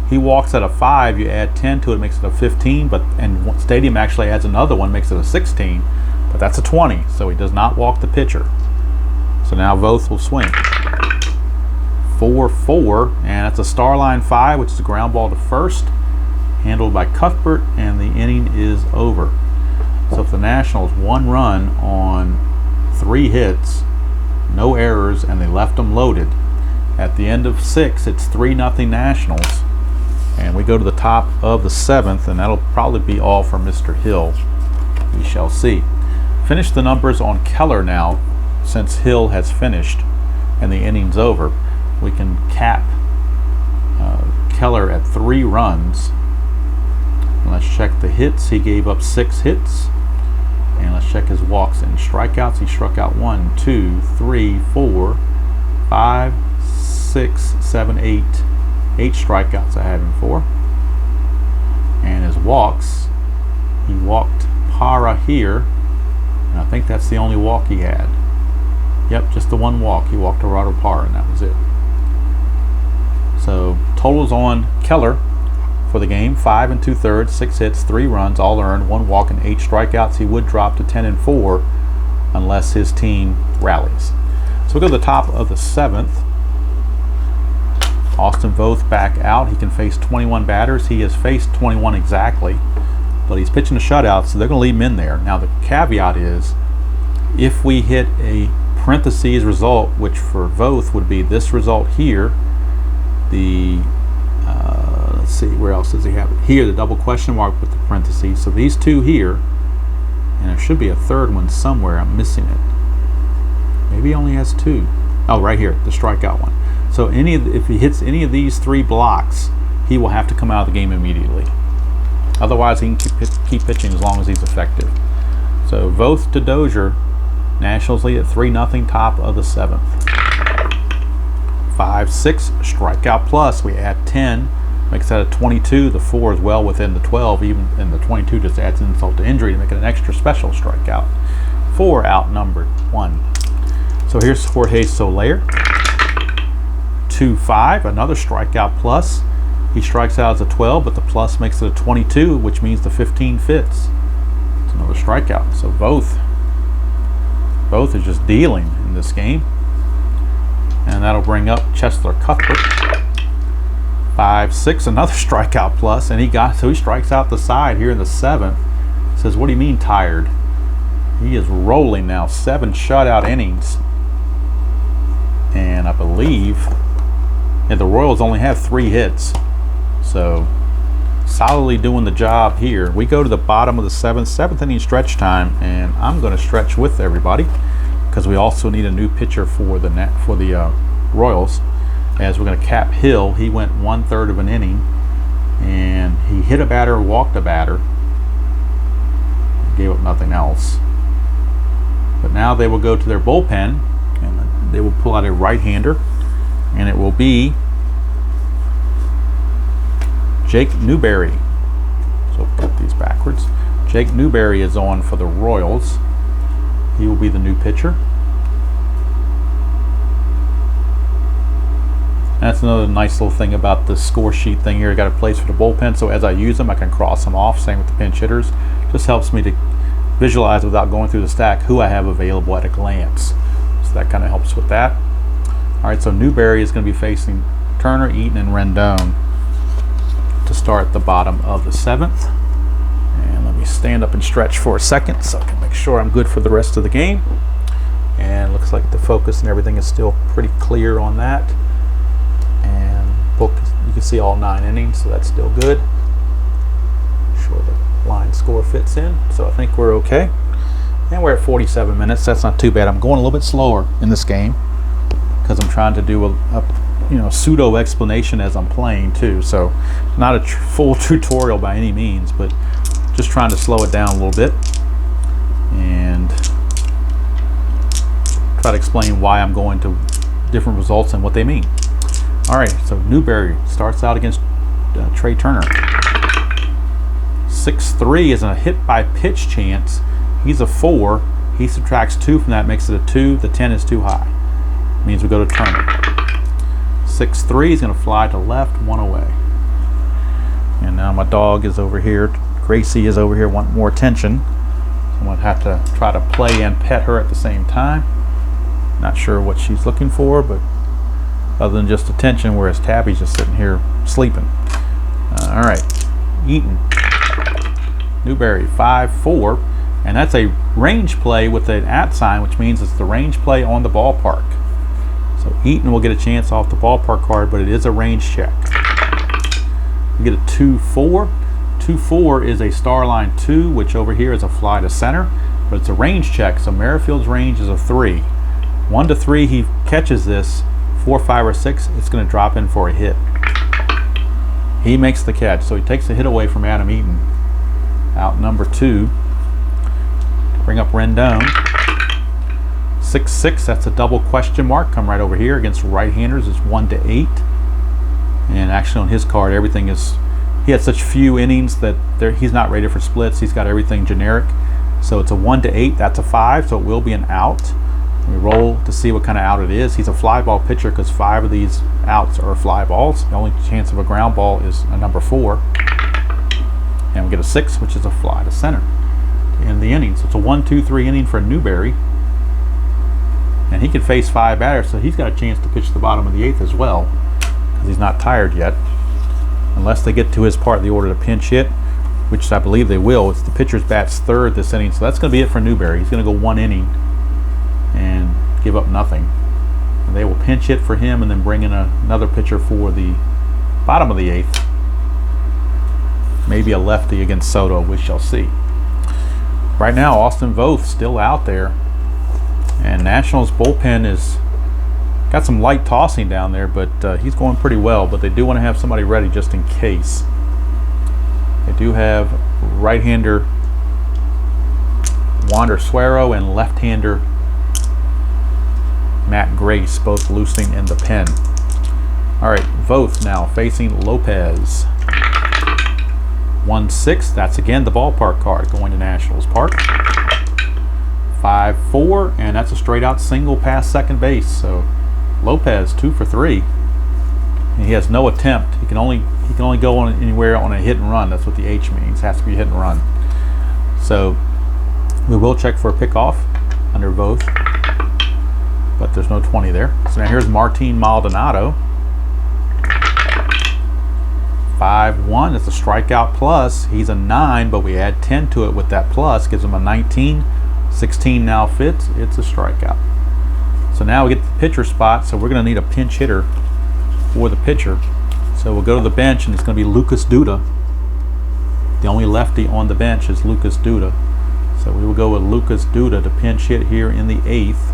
He walks at a 5. You add 10 to it, makes it a 15. And Stadium actually adds another one, makes it a 16. But that's a 20, so he does not walk the pitcher. So now Voth will swing. 4-4, and it's a Starline 5, which is a ground ball to first. Handled by Cuthbert, and the inning is over. So if the Nationals 1 run on 3 hits, no errors, and they left them loaded, at the end of 6, it's 3-0 Nationals. And we go to the top of the 7th, and that'll probably be all for Mr. Hill. We shall see. Finish the numbers on Keller now, since Hill has finished and the inning's over. We can cap Keller at 3 runs. Let's check the hits. He gave up 6 hits. And let's check his walks and strikeouts. He struck out 1, 2, 3, 4, 5, 6, 7, 8. 8 strikeouts I have him for. And his walks, he walked Parra here. And I think that's the only walk he had. Yep, just the 1 walk. He walked Gerardo Parra, and that was it. So totals on Keller for the game: 5 2/3, 6 hits, 3 runs, all earned, 1 walk, and 8 strikeouts. He would drop to 10-4 unless his team rallies. So we go to the top of the 7th. Austin Voth back out. He can face 21 batters. He has faced 21 exactly, but he's pitching a shutout, so they're going to leave him in there. Now the caveat is, if we hit a parentheses result, which for Voth would be this result here, the let's see, where else does he have it? Here, the double question mark with the parentheses. So these 2 here, And there should be a third one somewhere. I'm missing it. Maybe he only has 2. Oh, right here, the strikeout one. So if he hits any of these 3 blocks, he will have to come out of the game immediately. Otherwise, he can keep pitching as long as he's effective. So Voth to Dozier. Nationals lead at 3-0, top of the 7th. 5-6, strikeout plus. We add 10, makes that a 22. The 4 is well within the 12, even, and the 22 just adds insult to injury to make it an extra special strikeout. 4 outnumbered 1. So here's Jorge Soler. 2-5, another strikeout plus. He strikes out as a 12, but the plus makes it a 22, which means the 15 fits. It's another strikeout. So both is just dealing in this game. And that'll bring up Cheslor Cuthbert. 5-6, another strikeout plus, and he strikes out the side here in the 7th. Says, what do you mean tired? He is rolling now, 7 shutout innings. And I believe the Royals only have 3 hits. So solidly doing the job here. We go to the bottom of the 7th inning stretch time, and I'm going to stretch with everybody because we also need a new pitcher for the Royals. As we're going to cap Hill. He went 1/3 of an inning, and he hit a batter, walked a batter, gave up nothing else. But now they will go to their bullpen, and they will pull out a right-hander, and it will be Jake Newberry. So put these backwards. Jake Newberry is on for the Royals. He will be the new pitcher. That's another nice little thing about the score sheet thing here. I got a place for the bullpen, so as I use them, I can cross them off. Same with the pinch hitters. Just helps me to visualize without going through the stack who I have available at a glance. So that kind of helps with that. All right, so Newberry is going to be facing Turner, Eaton, and Rendon to start the bottom of the 7th. And let me stand up and stretch for a second so I can make sure I'm good for the rest of the game. And looks like the focus and everything is still pretty clear on that. And book, you can see all 9 innings, so that's still good. Make sure the line score fits in, so I think we're okay. And we're at 47 minutes. That's not too bad. I'm going a little bit slower in this game because I'm trying to do a pseudo explanation as I'm playing too. So not a full tutorial by any means, but just trying to slow it down a little bit and try to explain why I'm going to different results and what they mean. All right, so Newberry starts out against Trey Turner. 6-3 is a hit by pitch chance. He's a 4. He subtracts 2 from that, makes it a 2. The 10 is too high. Means we go to Turner. 6-3 is going to fly to left, 1 away. And now my dog is over here. Gracie is over here wanting more attention. So I'm going to have to try to play and pet her at the same time. Not sure what she's looking for, but other than just attention, whereas Tabby's just sitting here sleeping. All right, Eaton. Newberry, 5-4, and that's a range play with an @ sign, which means it's the range play on the ballpark. So Eaton will get a chance off the ballpark card, but it is a range check. We get a 2-4. 2-4 is a star line 2, which over here is a fly to center, but it's a range check, so Merrifield's range is a 3. 1 to 3, he catches this. 4, 5, or 6, it's going to drop in for a hit. He makes the catch, so he takes the hit away from Adam Eaton. Out number 2. Bring up Rendon. 6-6, that's a double question mark. Come right over here against right-handers. It's 1 to 8. And actually on his card, everything is, he had such few innings that he's not rated for splits. He's got everything generic. So it's a 1 to 8, that's a 5, so it will be an out. We roll to see what kind of out it is. He's a fly ball pitcher because 5 of these outs are fly balls. The only chance of a ground ball is a number 4. And we get a 6, which is a fly to center to end the inning. So it's a 1-2-3 inning for Newberry. And he can face 5 batters, so he's got a chance to pitch the bottom of the 8th as well because he's not tired yet. Unless they get to his part of the order to pinch hit, which I believe they will. It's the pitcher's bats 3rd this inning, so that's going to be it for Newberry. He's going to go 1 inning and give up nothing. And they will pinch hit for him and then bring in another pitcher for the bottom of the 8th. Maybe a lefty against Soto, we shall see. right now, Austin Voth still out there. And Nationals bullpen is got some light tossing down there, but he's going pretty well. But they do want to have somebody ready just in case. They do have right-hander Wander Suero and left-hander Matt Grace both loosening in the pen. All right, Voth now facing Lopez. 1-6, that's again the ballpark card going to Nationals Park. 5-4, and that's a straight out single past second base. So Lopez 2 for 3. And he has no attempt. He can only go on anywhere on a hit and run. That's what the H means. It has to be a hit and run. So we will check for a pickoff under Voth, but there's no 20 there. So now here's Martin Maldonado. 5-1. It's a strikeout plus. He's a 9, but we add 10 to it with that plus. Gives him a 19. 16 now fits. It's a strikeout. So now we get the pitcher spot. So we're going to need a pinch hitter for the pitcher. So we'll go to the bench, and it's going to be Lucas Duda. The only lefty on the bench is Lucas Duda. So we will go with Lucas Duda to pinch hit here in the 8th.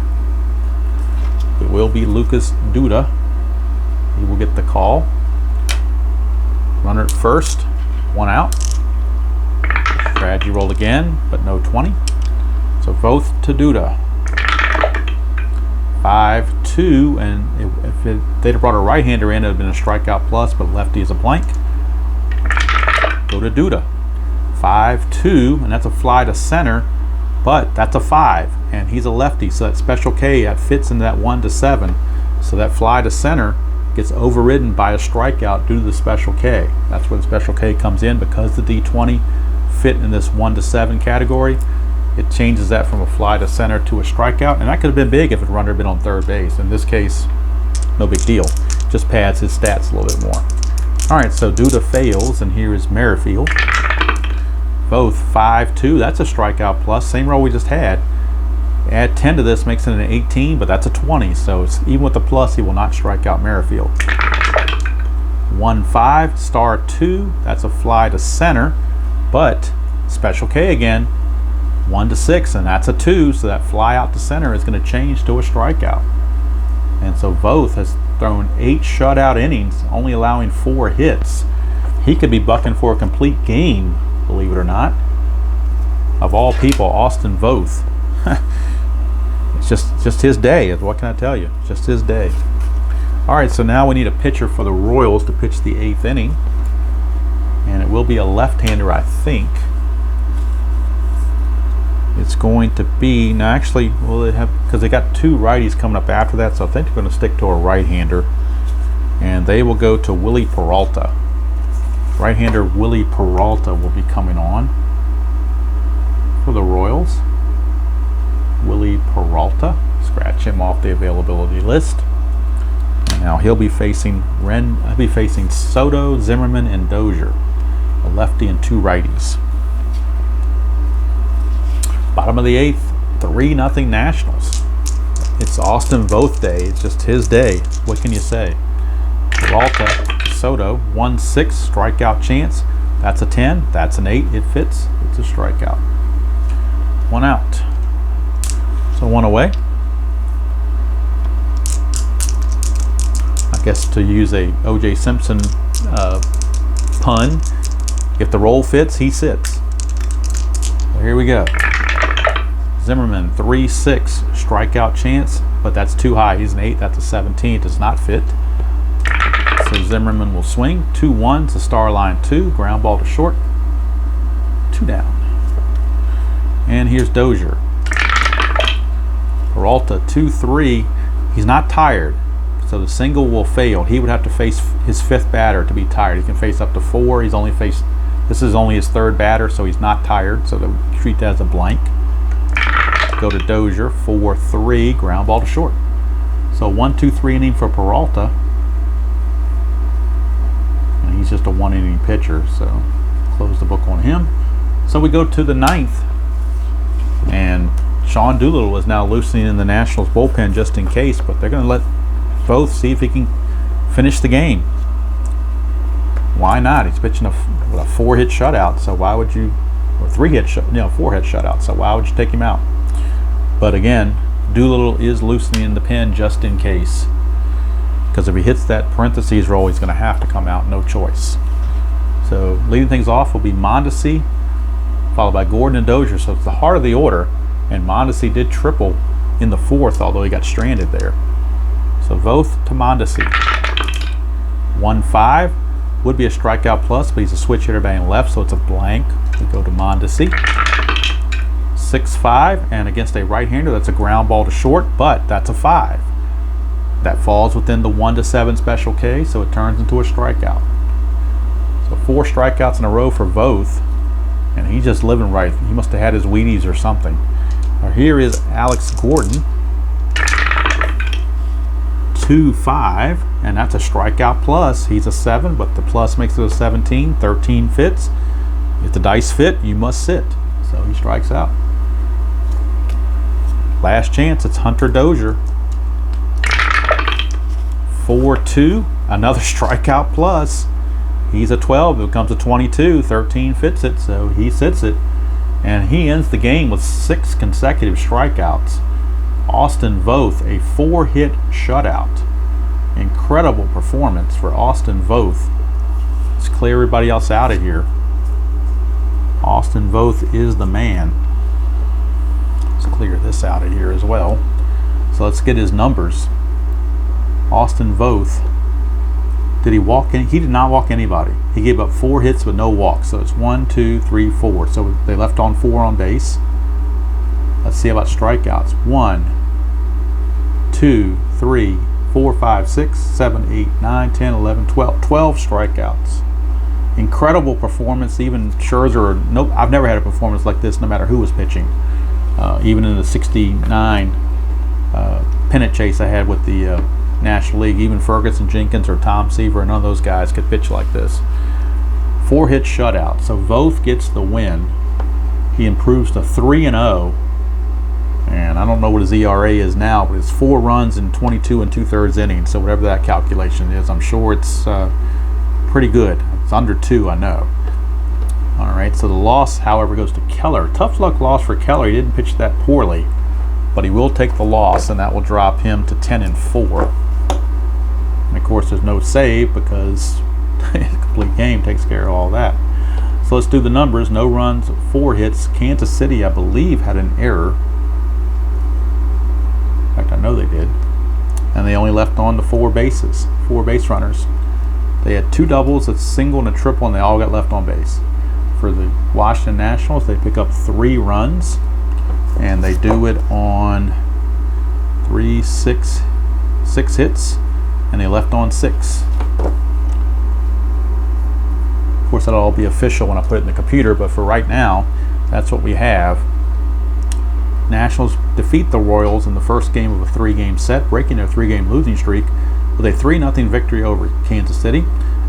It will be Lucas Duda. He will get the call. Runner at first, 1 out. Strategy roll again, but no 20. So Voth to Duda. 5-2, and if they'd have brought a right-hander in, it would have been a strikeout plus, but lefty is a blank. Go to Duda. 5-2, and that's a fly to center, but that's a 5, and he's a lefty, so that special K that fits into that 1-7. So that fly to center gets overridden by a strikeout due to the special K. That's where the special K comes in, because the D20 fit in this 1-7 category. It changes that from a fly to center to a strikeout, and that could have been big if the runner had been on third base. In this case, no big deal. Just pads his stats a little bit more. All right, so Duda fails, and here is Merrifield. Both 5-2. That's a strikeout plus. Same roll we just had. Add 10 to this makes it an 18, but that's a 20. So it's, even with the plus, he will not strike out Merrifield. 1-5, star 2. That's a fly to center, but special K again. 1-6, and that's a 2. So that fly out to center is going to change to a strikeout. And so Voth has thrown 8 shutout innings, only allowing 4 hits. He could be bucking for a complete game, believe it or not. Of all people, Austin Voth. It's just his day. What can I tell you? Just his day. All right, so now we need a pitcher for the Royals to pitch the 8th inning, and it will be a left-hander, I think. It's going to be, now actually, well, they have, because they got 2 righties coming up after that, so I think they're going to stick to a right-hander, and they will go to Willie Peralta. Right-hander Willie Peralta will be coming on for the Royals. Willie Peralta, scratch him off the availability list. And now he'll be facing Soto, Zimmerman, and Dozier, a lefty and 2 righties. Bottom of the 8th, 3-0 Nationals. It's Austin Voth day. It's just his day. What can you say? Peralta, Soto, 1-6, strikeout chance. That's a 10. That's an 8. It fits. It's a strikeout. 1 out. So 1 away. I guess to use a O.J. Simpson pun, if the roll fits, he sits. So here we go. Zimmerman, 3-6, strikeout chance, but that's too high. He's an 8. That's a 17. It does not fit. So Zimmerman will swing. 2-1 to star line 2. Ground ball to short. 2 down. And here's Dozier. Peralta, 2-3. He's not tired, so the single will fail. He would have to face his 5th batter to be tired. He can face up to 4. He's only faced, this is only his 3rd batter, so he's not tired, so they'll treat that as a blank. Go to Dozier, 4-3, ground ball to short. So 1-2-3 inning for Peralta. And he's just a 1-inning pitcher, so close the book on him. So we go to the 9th, and Sean Doolittle is now loosening in the Nationals bullpen just in case, but they're going to let Voth see if he can finish the game. Why not? He's pitching a 4-hit shutout, so why would you or 4-hit shutout. So why would you take him out? But again, Doolittle is loosening the pen just in case, because if he hits that parentheses roll, he's going to have to come out, no choice. So leading things off will be Mondesi, followed by Gordon and Dozier. So it's the heart of the order, and Mondesi did triple in the 4th, although he got stranded there. So Voth to Mondesi. 1-5 would be a strikeout plus, but he's a switch hitter batting left, so it's a blank. We go to Mondesi. 6-5, and against a right-hander, that's a ground ball to short, but that's a 5. That falls within the 1-7 special K, so it turns into a strikeout. So 4 strikeouts in a row for Voth, and he's just living right. He must have had his Wheaties or something. Now here is Alex Gordon. 2-5, and that's a strikeout plus. He's a 7, but the plus makes it a 17. 13 fits. If the dice fit, you must sit. So he strikes out. Last chance, it's Hunter Dozier. 4-2, another strikeout plus. He's a 12, it becomes a 22. 13 fits it, so he sits it. And he ends the game with 6 consecutive strikeouts. Austin Voth, a 4-hit shutout. Incredible performance for Austin Voth. Let's clear everybody else out of here. Austin Voth is the man. Let's clear this out of here as well. So let's get his numbers. Austin Voth, did he walk any? He did not walk anybody. He gave up 4 hits with no walks. So it's 1, 2, 3, 4. So they left on 4 on base. Let's see about strikeouts. 1, 2, 3, 4, 5, 6, 7, 8, 9, 10, 11, 12. 12 strikeouts. Incredible performance. Even Scherzer, I've never had a performance like this no matter who was pitching. Even in the 69 pennant chase I had with the National League, even Ferguson Jenkins or Tom Seaver, none of those guys could pitch like this. 4-hit shutout. So Voth gets the win. He improves to 3-0. And I don't know what his ERA is now, but it's 4 runs in 22 2/3 innings. So whatever that calculation is, I'm sure it's pretty good. It's under 2, I know. All right, so the loss, however, goes to Keller. Tough luck loss for Keller. He didn't pitch that poorly, but he will take the loss, and that will drop him to 10-4. And of course, there's no save because a complete game takes care of all that. So let's do the numbers. No runs, 4 hits. Kansas City, I believe, had an error. In fact, I know they did. And they only left on the 4 bases, 4 base runners. They had 2 doubles, a single, and a triple, and they all got left on base. For the Washington Nationals, they pick up 3 runs, and they do it on 6 hits, and they left on 6. Of course, that'll all be official when I put it in the computer, but for right now, that's what we have. Nationals defeat the Royals in the first game of a 3-game set, breaking their 3-game losing streak with a 3-0 victory over Kansas City.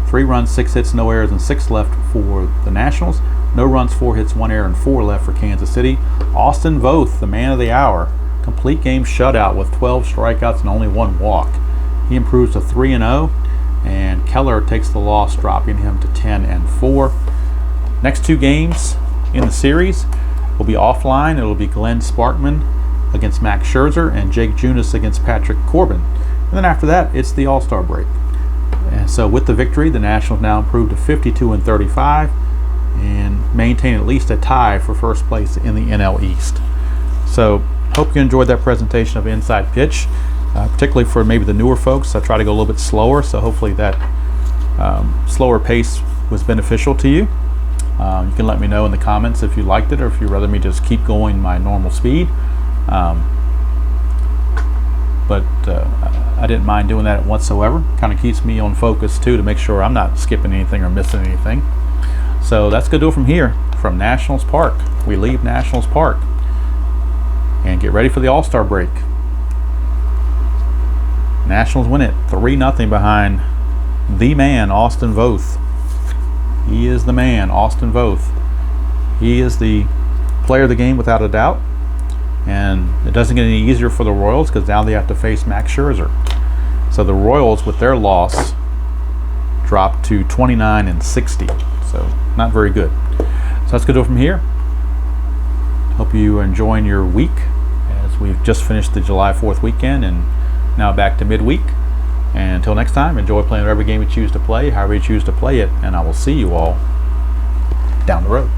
3 runs, 6 hits, no errors, and 6 left for the Nationals. No runs, 4 hits, 1 error, and 4 left for Kansas City. Austin Voth, the man of the hour, complete game shutout with 12 strikeouts and only 1 walk. He improves to 3-0, and Keller takes the loss, dropping him to 10-4. Next 2 games in the series will be offline. It will be Glenn Sparkman against Max Scherzer and Jake Junis against Patrick Corbin. And then after that, it's the All-Star break. And so with the victory, the Nationals now improved to 52-35 and maintain at least a tie for first place in the NL East. So hope you enjoyed that presentation of Inside Pitch, particularly for maybe the newer folks. I try to go a little bit slower, so hopefully that slower pace was beneficial to you. You can let me know in the comments if you liked it or if you'd rather me just keep going my normal speed. But I didn't mind doing that whatsoever. Kind of keeps me on focus too, to make sure I'm not skipping anything or missing anything. So that's going to do it from here, from Nationals Park. We leave Nationals Park and get ready for the All-Star break. Nationals win it 3-0 behind the man, Austin Voth. He is the man, Austin Voth. He is the player of the game without a doubt. And it doesn't get any easier for the Royals because now they have to face Max Scherzer. So the Royals, with their loss, dropped to 29-60. So not very good. So let's go from here. Hope you are enjoying your week, as we've just finished the July 4th weekend and now back to midweek. And until next time, enjoy playing whatever game you choose to play, however you choose to play it, and I will see you all down the road.